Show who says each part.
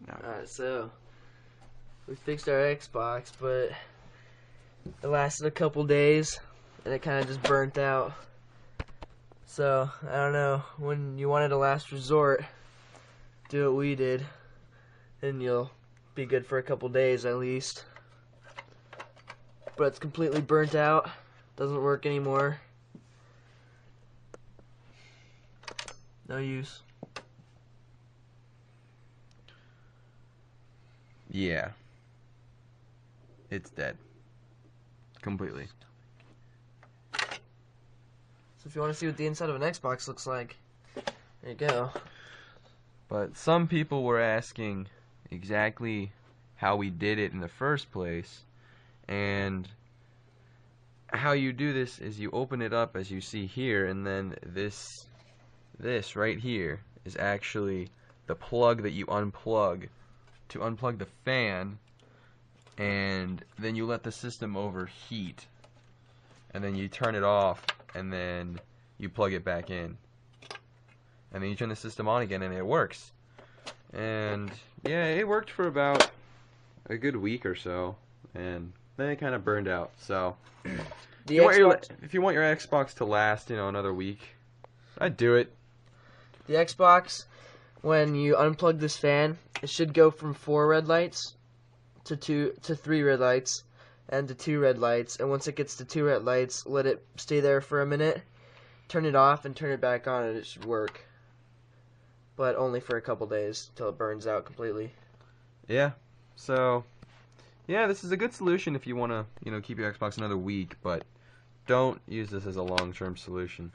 Speaker 1: No.
Speaker 2: Alright, so we fixed our Xbox, but it lasted a couple days and it kind of just burnt out. So, I don't know, when you want it a last resort, do what we did, and you'll be good for a couple days at least. But it's completely burnt out, doesn't work anymore. No use.
Speaker 1: Yeah. It's dead. Completely.
Speaker 2: So if you want to see what the inside of an Xbox looks like, there you go.
Speaker 1: But some people were asking exactly how we did it in the first place, and how you do this is you open it up as you see here, and then this right here is actually the plug that you unplug to unplug the fan, and then you let the system overheat, and then you turn it off, and then you plug it back in, and then you turn the system on again, and it works. And yeah, it worked for about a good week or so, and then it kind of burned out. So if you want your Xbox to last, another week, I'd do it.
Speaker 2: The Xbox, when you unplug this fan, it should go from 4 red lights to 3 red lights and to 2 red lights. And once it gets to 2 red lights, let it stay there for a minute, turn it off, and turn it back on, and it should work. But only for a couple days till it burns out completely.
Speaker 1: Yeah. So, yeah, this is a good solution if you want to, keep your Xbox another week, but don't use this as a long-term solution.